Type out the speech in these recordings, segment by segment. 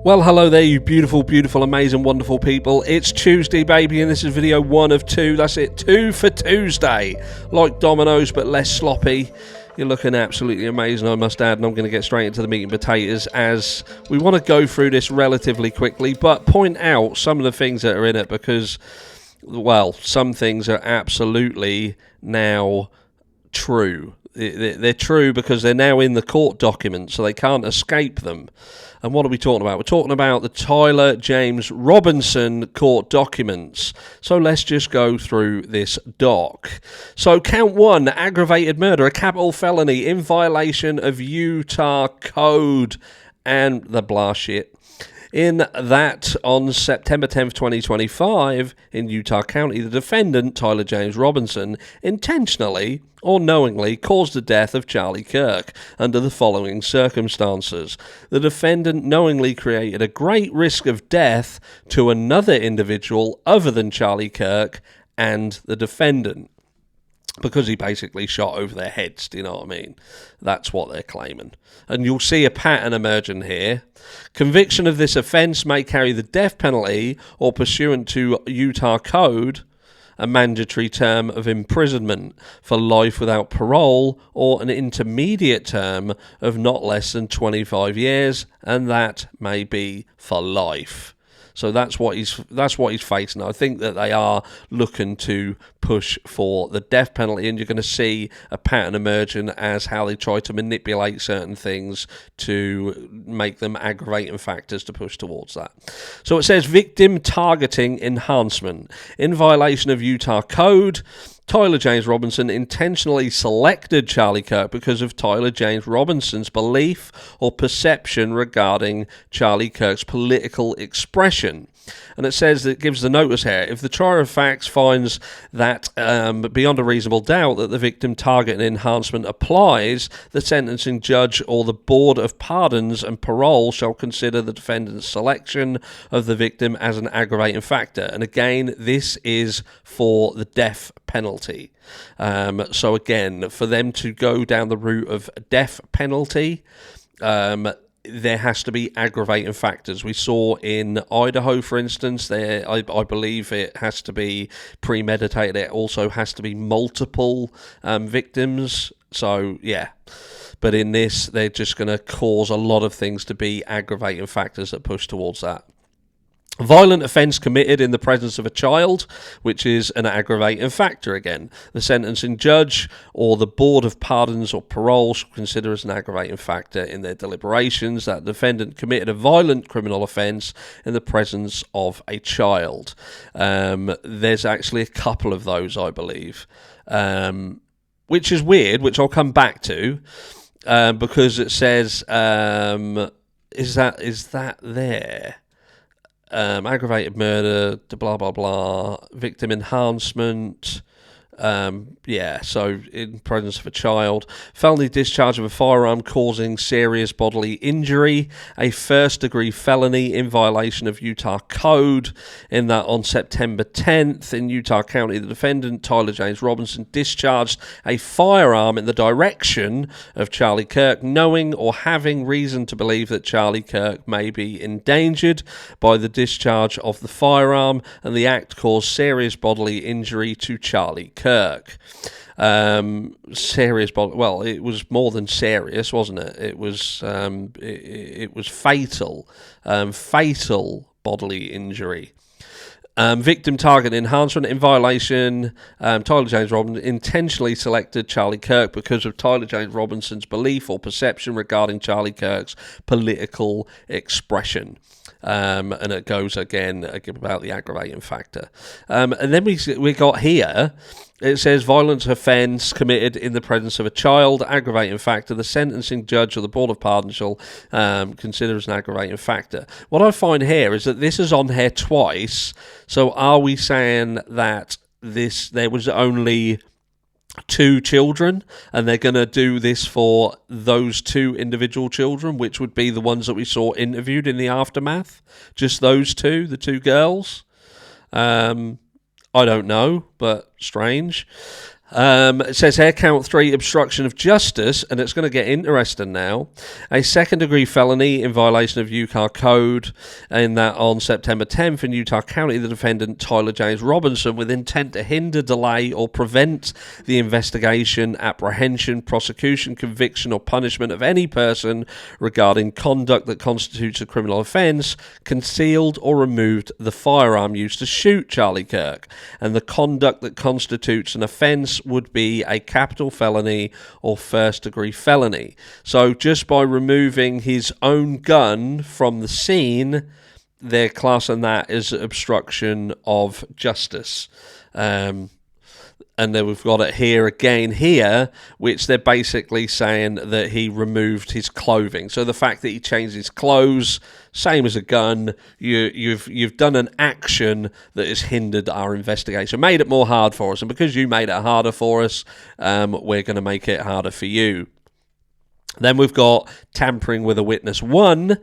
Well, hello there, you beautiful, beautiful, amazing, wonderful people. It's Tuesday, baby, and this is video 1 of 2. That's it, 2 for Tuesday. Like Domino's, but less sloppy. You're looking absolutely amazing, I must add, and I'm going to get straight into the meat and potatoes as we want to go through this relatively quickly, but point out some of the things that are in it because, well, some things are absolutely now true. They're true because they're now in the court documents, so they can't escape them. And what are we talking about? We're talking about the Tyler James Robinson court documents. So let's just go through this doc. So count 1, aggravated murder, a capital felony in violation of Utah code and the blah shit. In that, on September 10th, 2025, in Utah County, the defendant, Tyler James Robinson, intentionally or knowingly caused the death of Charlie Kirk under the following circumstances. The defendant knowingly created a great risk of death to another individual other than Charlie Kirk and the defendant, because he basically shot over their heads, do you know what I mean? That's what they're claiming. And you'll see a pattern emerging here. Conviction of this offence may carry the death penalty or, pursuant to Utah Code, a mandatory term of imprisonment for life without parole or an intermediate term of not less than 25 years, and that may be for life. So that's what he's facing. I think that they are looking to push for the death penalty, and you're going to see a pattern emerging as how they try to manipulate certain things to make them aggravating factors to push towards that. So it says victim targeting enhancement. In violation of Utah Code, Tyler James Robinson intentionally selected Charlie Kirk because of Tyler James Robinson's belief or perception regarding Charlie Kirk's political expression. And it says that it gives the notice here. If the trier of facts finds that beyond a reasonable doubt that the victim target enhancement applies, the sentencing judge or the Board of Pardons and Parole shall consider the defendant's selection of the victim as an aggravating factor. And again, this is for the death penalty. So again, for them to go down the route of death penalty, there has to be aggravating factors. We saw in Idaho, for instance, I believe it has to be premeditated. It also has to be multiple victims. So, yeah. But in this, they're just going to cause a lot of things to be aggravating factors that push towards that. Violent offence committed in the presence of a child, which is an aggravating factor again. The sentencing judge or the Board of Pardons or Parole shall consider as an aggravating factor in their deliberations that the defendant committed a violent criminal offence in the presence of a child. There's actually a couple of those, I believe, which is weird, which I'll come back to, because it says, is that there? Aggravated murder, blah, blah, blah, victim enhancement, so in presence of a child, felony discharge of a firearm causing serious bodily injury, a first-degree felony in violation of Utah Code, in that on September 10th in Utah County, the defendant, Tyler James Robinson, discharged a firearm in the direction of Charlie Kirk, knowing or having reason to believe that Charlie Kirk may be endangered by the discharge of the firearm, and the act caused serious bodily injury to Charlie Kirk. Serious, well, it was more than serious, wasn't it? It was it was fatal, fatal bodily injury. Victim target enhancement in violation. Tyler James Robinson intentionally selected Charlie Kirk because of Tyler James Robinson's belief or perception regarding Charlie Kirk's political expression. And it goes again about the aggravating factor. And then we got here. It says violent offence committed in the presence of a child, aggravating factor. The sentencing judge or the Board of Pardons shall consider as an aggravating factor. What I find here is that this is on here twice. So are we saying that there was only 2 children and they're going to do this for those 2 individual children, which would be the ones that we saw interviewed in the aftermath? Just those 2, the 2 girls? I don't know, but strange. It says here, count 3, obstruction of justice, and it's going to get interesting now. A second-degree felony in violation of Utah Code, in that on September 10th in Utah County, the defendant Tyler James Robinson, with intent to hinder, delay, or prevent the investigation, apprehension, prosecution, conviction, or punishment of any person regarding conduct that constitutes a criminal offence, concealed or removed the firearm used to shoot Charlie Kirk, and the conduct that constitutes an offence would be a capital felony or first-degree felony. So just by removing his own gun from the scene, they're classing that as obstruction of justice. And then we've got it here again here, which they're basically saying that he removed his clothing. So the fact that he changed his clothes, same as a gun, you've done an action that has hindered our investigation, made it more hard for us. And because you made it harder for us, we're going to make it harder for you. Then we've got tampering with a witness 1,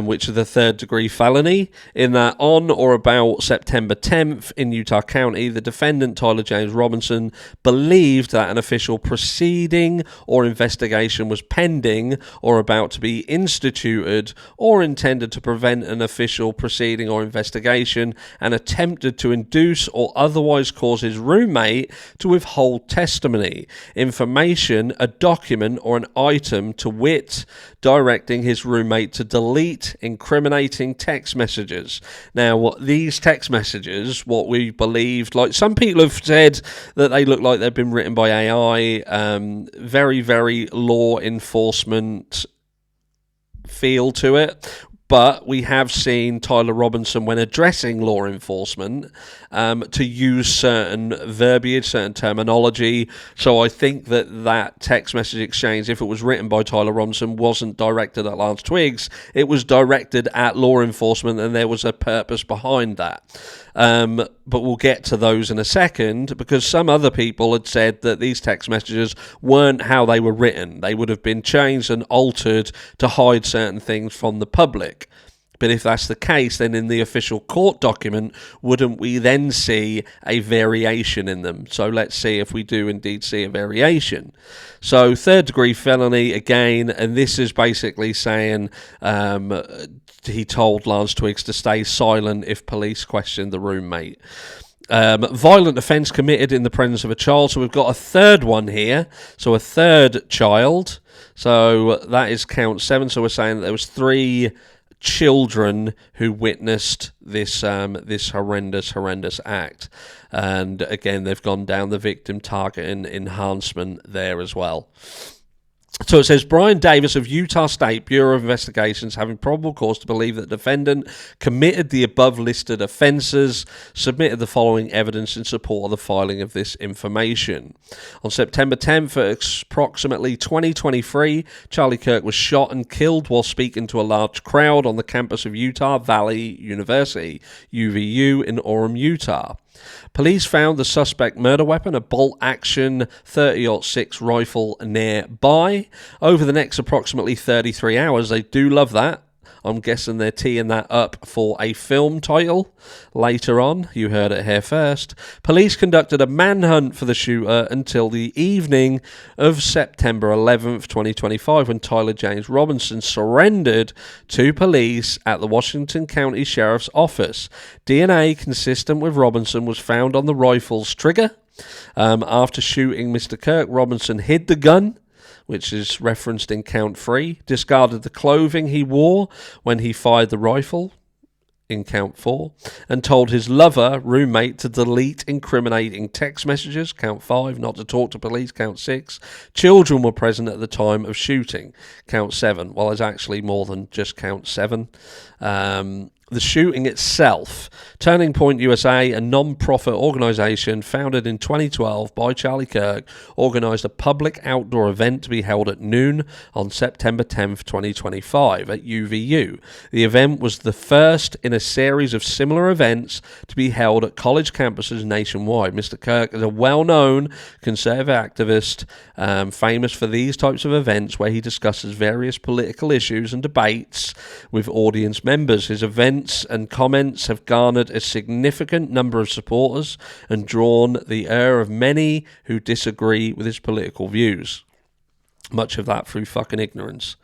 which is the third-degree felony, in that on or about September 10th in Utah County, the defendant, Tyler James Robinson, believed that an official proceeding or investigation was pending or about to be instituted or intended to prevent an official proceeding or investigation, and attempted to induce or otherwise cause his roommate to withhold testimony, information, a document, or an item, to wit, directing his roommate to delete incriminating text messages. Now, these text messages, what we believed, like some people have said that they look like they've been written by AI, very, very law enforcement feel to it. But we have seen Tyler Robinson, when addressing law enforcement, to use certain verbiage, certain terminology. So I think that text message exchange, if it was written by Tyler Robinson, wasn't directed at Lance Twiggs. It was directed at law enforcement, and there was a purpose behind that. But we'll get to those in a second, because some other people had said that these text messages weren't how they were written. They would have been changed and altered to hide certain things from the public. But if that's the case, then in the official court document, wouldn't we then see a variation in them? So let's see if we do indeed see a variation. So third-degree felony again, and this is basically saying he told Lance Twiggs to stay silent if police questioned the roommate. Violent offence committed in the presence of a child. So we've got a third one here. So a third child. So that is count 7. So we're saying that there was 3 children who witnessed this this horrendous act, and again they've gone down the victim targeting enhancement there as well. So it says, Brian Davis of Utah State Bureau of Investigations, having probable cause to believe that the defendant committed the above-listed offences, submitted the following evidence in support of the filing of this information. On September 10th at approximately 20:23, Charlie Kirk was shot and killed while speaking to a large crowd on the campus of Utah Valley University, UVU, in Orem, Utah. Police found the suspect murder weapon, a bolt-action .30-06 rifle, nearby. Over the next approximately 33 hours, they do love that. I'm guessing they're teeing that up for a film title later on. You heard it here first. Police conducted a manhunt for the shooter until the evening of September 11th, 2025, when Tyler James Robinson surrendered to police at the Washington County Sheriff's Office. DNA consistent with Robinson was found on the rifle's trigger. After shooting Mr. Kirk, Robinson hid the gun, which is referenced in count 3, discarded the clothing he wore when he fired the rifle, in count 4, and told his lover, roommate, to delete incriminating text messages, count 5, not to talk to police, count 6. Children were present at the time of shooting, count 7. Well, there's actually more than just count 7. The shooting itself. Turning Point USA, a non-profit organisation founded in 2012 by Charlie Kirk, organised a public outdoor event to be held at noon on September 10th, 2025 at UVU. The event was the first in a series of similar events to be held at college campuses nationwide. Mr. Kirk is a well-known conservative activist, famous for these types of events where he discusses various political issues and debates with audience members. His events events and comments have garnered a significant number of supporters and drawn the ire of many who disagree with his political views. Much of that through fucking ignorance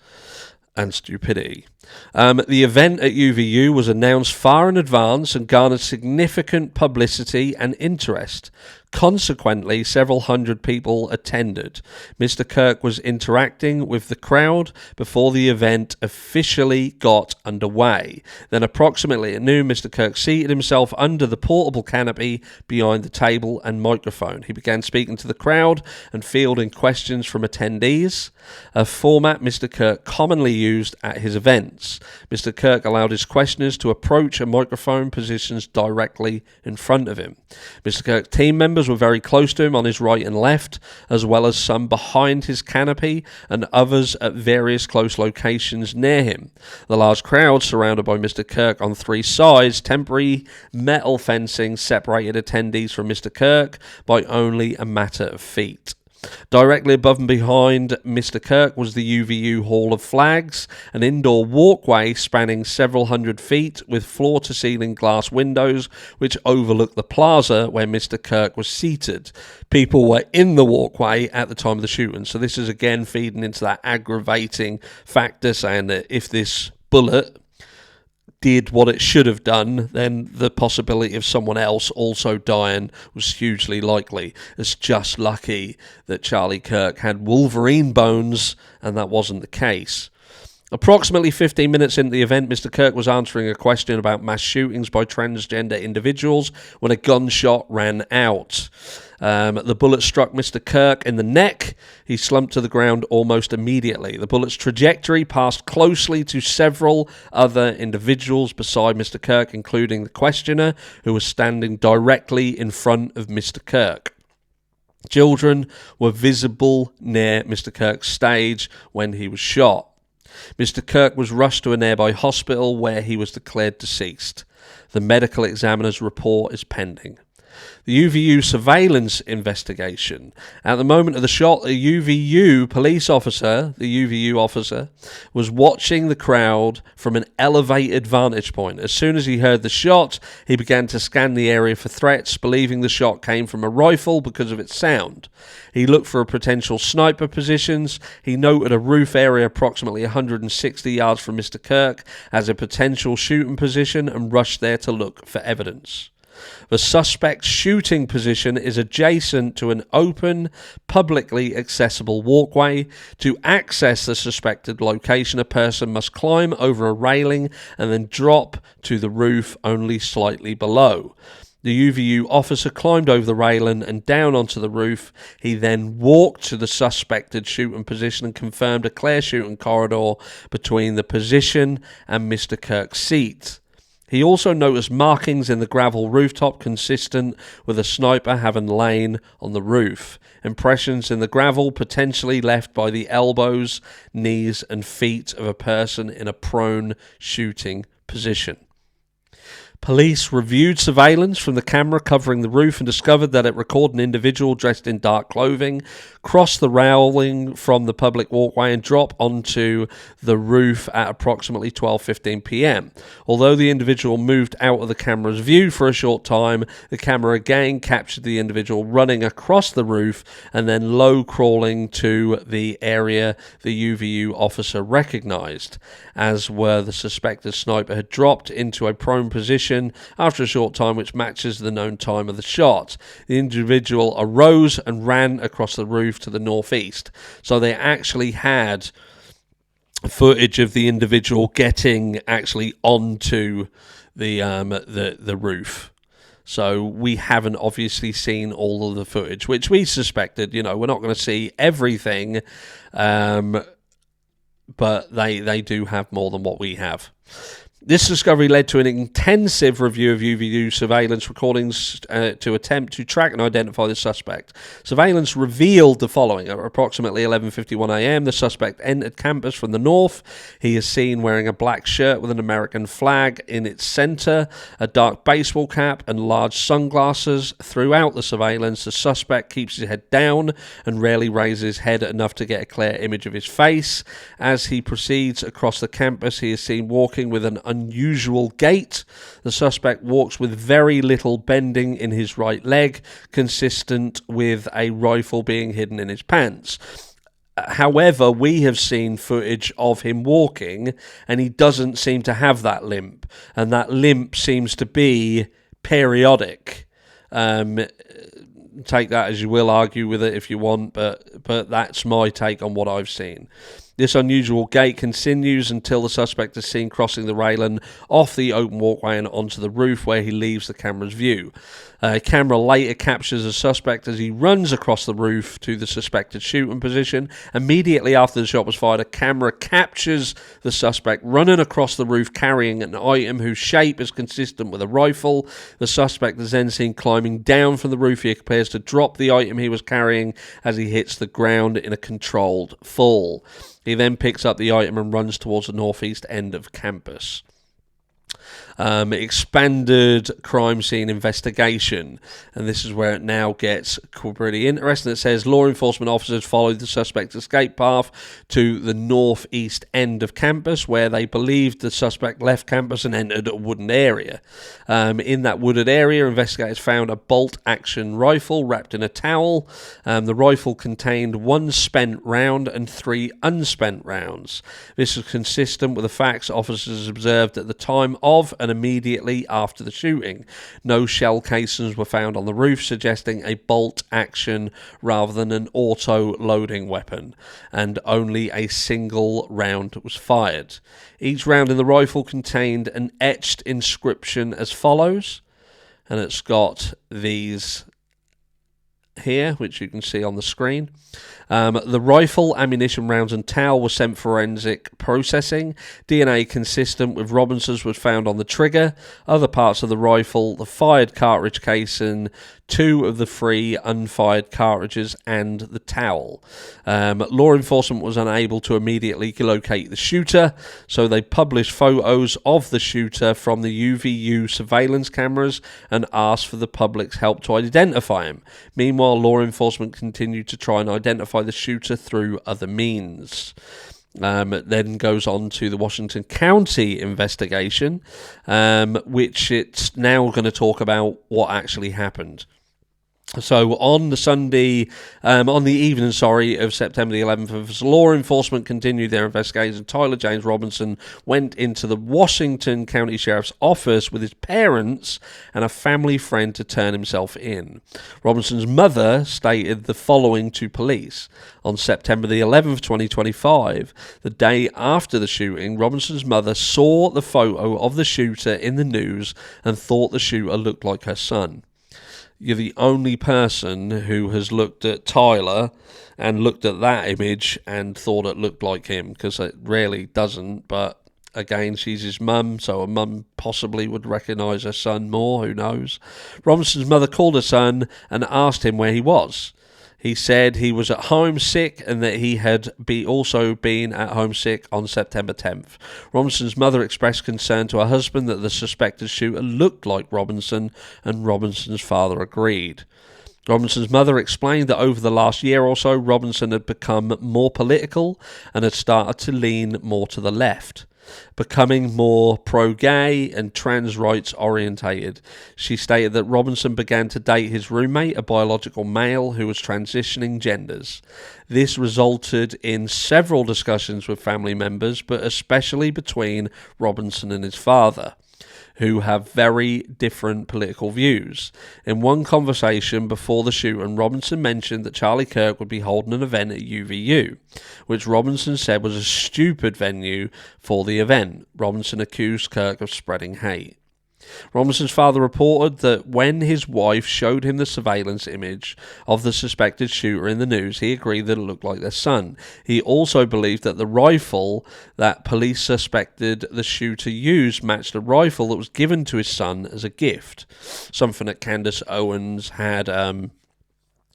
and stupidity. The event at UVU was announced far in advance and garnered significant publicity and interest. Consequently, several hundred people attended. Mr. Kirk was interacting with the crowd before the event officially got underway. Then approximately at noon, Mr. Kirk seated himself under the portable canopy behind the table and microphone. He began speaking to the crowd and fielding questions from attendees, a format Mr. Kirk commonly used at his events. Mr. Kirk allowed his questioners to approach a microphone positioned directly in front of him. Mr. Kirk's team members were very close to him on his right and left, as well as some behind his canopy and others at various close locations near him. The large crowd surrounded by Mr. Kirk on three sides. Temporary metal fencing separated attendees from Mr. Kirk by only a matter of feet. Directly above and behind Mr. Kirk was the UVU Hall of Flags, an indoor walkway spanning several hundred feet with floor-to-ceiling glass windows which overlooked the plaza where Mr. Kirk was seated. People were in the walkway at the time of the shooting, so this is again feeding into that aggravating factor, saying that if this bullet did what it should have done, then the possibility of someone else also dying was hugely likely. It's just lucky that Charlie Kirk had Wolverine bones and that wasn't the case. Approximately 15 minutes into the event, Mr. Kirk was answering a question about mass shootings by transgender individuals when a gunshot rang out. The bullet struck Mr. Kirk in the neck. He slumped to the ground almost immediately. The bullet's trajectory passed closely to several other individuals beside Mr. Kirk, including the questioner, who was standing directly in front of Mr. Kirk. Children were visible near Mr. Kirk's stage when he was shot. Mr. Kirk was rushed to a nearby hospital where he was declared deceased. The medical examiner's report is pending. The UVU surveillance investigation. At the moment of the shot, the UVU officer, was watching the crowd from an elevated vantage point. As soon as he heard the shot, he began to scan the area for threats, believing the shot came from a rifle because of its sound. He looked for potential sniper positions. He noted a roof area approximately 160 yards from Mr. Kirk as a potential shooting position and rushed there to look for evidence. The suspect's shooting position is adjacent to an open, publicly accessible walkway. To access the suspected location, a person must climb over a railing and then drop to the roof only slightly below. The UVU officer climbed over the railing and down onto the roof. He then walked to the suspected shooting position and confirmed a clear shooting corridor between the position and Mr. Kirk's seat. He also noticed markings in the gravel rooftop consistent with a sniper having lain on the roof. Impressions in the gravel potentially left by the elbows, knees and feet of a person in a prone shooting position. Police reviewed surveillance from the camera covering the roof and discovered that it recorded an individual dressed in dark clothing cross the railing from the public walkway and drop onto the roof at approximately 12:15 p.m. Although the individual moved out of the camera's view for a short time, the camera again captured the individual running across the roof and then low crawling to the area the UVU officer recognized, as where the suspected sniper had dropped into a prone position after a short time, which matches the known time of the shot. The individual arose and ran across the roof to the northeast. So they actually had footage of the individual getting actually onto the roof. So we haven't obviously seen all of the footage, which we suspected. You know, we're not going to see everything, but they do have more than what we have. This discovery led to an intensive review of UVU surveillance recordings to attempt to track and identify the suspect. Surveillance revealed the following. At approximately 11:51 a.m., the suspect entered campus from the north. He is seen wearing a black shirt with an American flag in its center, a dark baseball cap, and large sunglasses. Throughout the surveillance, the suspect keeps his head down and rarely raises his head enough to get a clear image of his face. As he proceeds across the campus, he is seen walking with an unusual gait. The suspect walks with very little bending in his right leg, consistent with a rifle being hidden in his pants. However, we have seen footage of him walking, and he doesn't seem to have that limp, and that limp seems to be periodic. Take that as you will, argue with it if you want, but that's my take on what I've seen. This unusual gait continues until the suspect is seen crossing the railing off the open walkway and onto the roof, where he leaves the camera's view. Camera later captures the suspect as he runs across the roof to the suspected shooting position. Immediately after the shot was fired, a camera captures the suspect running across the roof carrying an item whose shape is consistent with a rifle. The suspect is then seen climbing down from the roof. He appears to drop the item he was carrying as he hits the ground in a controlled fall. He then picks up the item and runs towards the northeast end of campus. Expanded crime scene investigation, and this is where it now gets pretty interesting. It says law enforcement officers followed the suspect's escape path to the northeast end of campus, where they believed the suspect left campus and entered a wooded area. In that wooded area, investigators found a bolt-action rifle wrapped in a towel. The rifle contained 1 spent round and 3 unspent rounds. This is consistent with the facts officers observed at the time of and immediately after the shooting. No shell casings were found on the roof, suggesting a bolt action rather than an auto-loading weapon, and only a single round was fired. Each round in the rifle contained an etched inscription as follows, and it's got these here, which you can see on the screen. The rifle, ammunition rounds and towel were sent for forensic processing. DNA consistent with Robinson's was found on the trigger, other parts of the rifle, the fired cartridge casing, 2 of the 3 unfired cartridges, and the towel. Law enforcement was unable to immediately locate the shooter, so they published photos of the shooter from the UVU surveillance cameras and asked for the public's help to identify him. Meanwhile, law enforcement continued to try and identify the shooter through other means. It then goes on to the Washington County investigation, which it's now going to talk about what actually happened. So on the evening of September the 11th, as law enforcement continued their investigation, Tyler James Robinson went into the Washington County Sheriff's Office with his parents and a family friend to turn himself in. Robinson's mother stated the following to police. On September the 11th, 2025, the day after the shooting, Robinson's mother saw the photo of the shooter in the news and thought the shooter looked like her son. You're the only person who has looked at Tyler and looked at that image and thought it looked like him, because it really doesn't. But again, she's his mum, so a mum possibly would recognise her son more, who knows. Robinson's mother called her son and asked him where he was. He said he was at home sick and that he had also been at home sick on September 10th. Robinson's mother expressed concern to her husband that the suspected shooter looked like Robinson, and Robinson's father agreed. Robinson's mother explained that over the last year or so, Robinson had become more political and had started to lean more to the left, becoming more pro-gay and trans rights orientated. She stated that Robinson began to date his roommate, a biological male who was transitioning genders. This resulted in several discussions with family members, but especially between Robinson and his father, who have very different political views. In one conversation before the shooting, Robinson mentioned that Charlie Kirk would be holding an event at UVU, which Robinson said was a stupid venue for the event. Robinson accused Kirk of spreading hate. Robinson's father reported that when his wife showed him the surveillance image of the suspected shooter in the news, he agreed that it looked like their son. He also believed that the rifle that police suspected the shooter used matched a rifle that was given to his son as a gift, something that Candace Owens had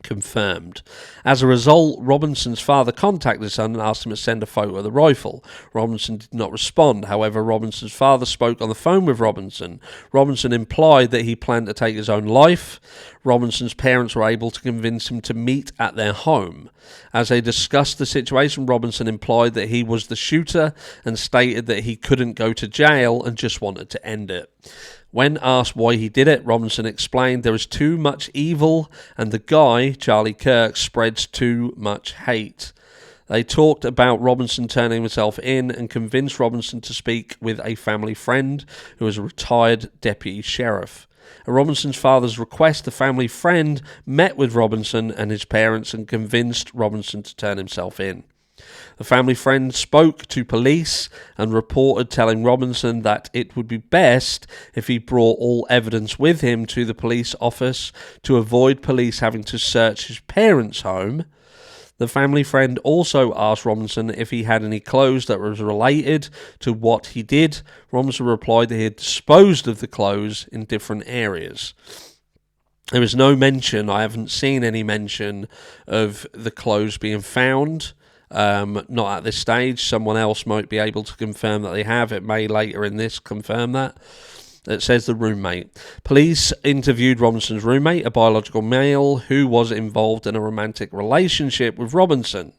confirmed. As a result, Robinson's father contacted his son and asked him to send a photo of the rifle. Robinson did not respond. However, Robinson's father spoke on the phone with Robinson. Robinson implied that he planned to take his own life. Robinson's parents were able to convince him to meet at their home. As they discussed the situation, Robinson implied that he was the shooter and stated that he couldn't go to jail and just wanted to end it. When asked why he did it, Robinson explained there is too much evil and the guy, Charlie Kirk, spreads too much hate. They talked about Robinson turning himself in and convinced Robinson to speak with a family friend who was a retired deputy sheriff. At Robinson's father's request, the family friend met with Robinson and his parents and convinced Robinson to turn himself in. The family friend spoke to police and reported telling Robinson that it would be best if he brought all evidence with him to the police office to avoid police having to search his parents' home. The family friend also asked Robinson if he had any clothes that was related to what he did. Robinson replied that he had disposed of the clothes in different areas. There is no mention, I haven't seen any mention of the clothes being found. Not at this stage. Someone else might be able to confirm that they have. It may later in this confirm that. It says the roommate. Police interviewed Robinson's roommate, a biological male who was involved in a romantic relationship with Robinson.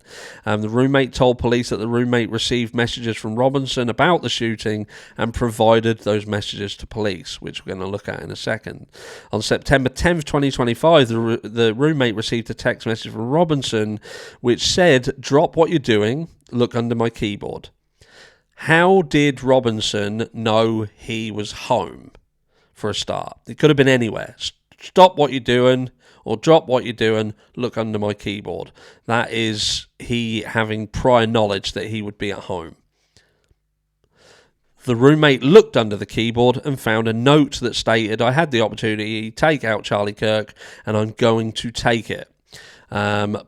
The roommate told police that the roommate received messages from Robinson about the shooting and provided those messages to police, which we're going to look at in a second. On September 10th, 2025, the roommate received a text message from Robinson which said, "Drop what you're doing, look under my keyboard." How did Robinson know he was home, for a start? It could have been anywhere. Stop what you're doing, or drop what you're doing, look under my keyboard. That is he having prior knowledge that he would be at home. The roommate looked under the keyboard and found a note that stated, "I had the opportunity to take out Charlie Kirk, and I'm going to take it."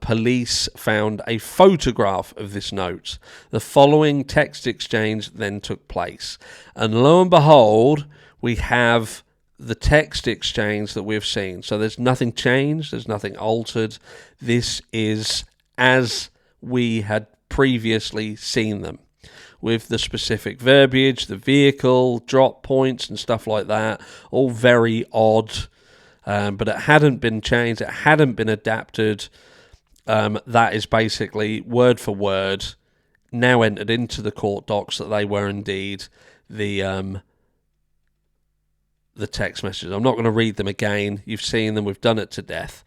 Police found a photograph of this note. The following text exchange then took place. And lo and behold, we have the text exchange that we've seen. So there's nothing changed, there's nothing altered. This is as we had previously seen them, with the specific verbiage, the vehicle, drop points and stuff like that. All very odd. But it hadn't been changed, it hadn't been adapted. That is basically word for word now entered into the court docs that they were indeed the text messages. I'm not going to read them again. You've seen them. We've done it to death.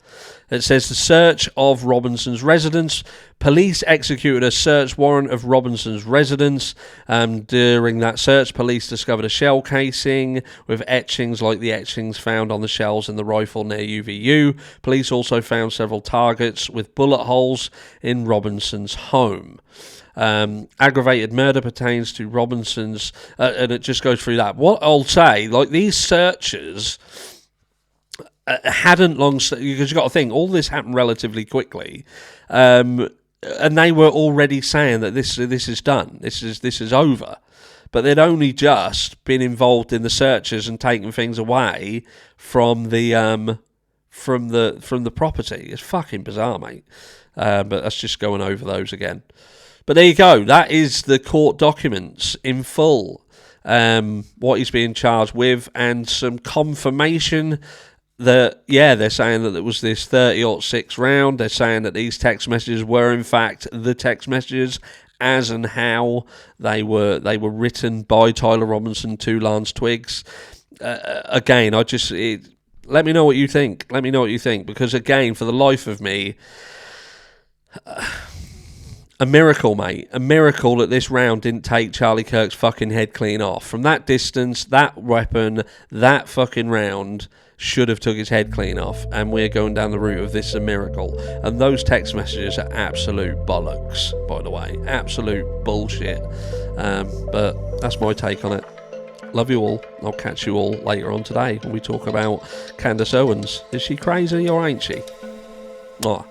It says the search of Robinson's residence. Police executed a search warrant of Robinson's residence. During that search, police discovered a shell casing with etchings like the etchings found on the shells in the rifle near UVU. Police also found several targets with bullet holes in Robinson's home. Aggravated murder pertains to Robinson's, and it just goes through that. What I'll say, like these searches hadn't long, because you've got to think, all this happened relatively quickly, and they were already saying that this is done, this is over, but they'd only just been involved in the searches and taken things away from the property. It's fucking bizarre, mate. But that's just going over those again. But there you go. That is the court documents in full. What he's being charged with, and some confirmation that, yeah, they're saying that it was this 30-06 round. They're saying that these text messages were, in fact, the text messages as and how they were written by Tyler Robinson to Lance Twiggs. Again, let me know what you think. Let me know what you think. Because, again, for the life of me... a miracle, mate. A miracle that this round didn't take Charlie Kirk's fucking head clean off. From that distance, that weapon, that fucking round should have took his head clean off. And we're going down the route of this is a miracle. And those text messages are absolute bollocks, by the way. Absolute bullshit. But that's my take on it. Love you all. I'll catch you all later on today when we talk about Candace Owens. Is she crazy or ain't she? Oh.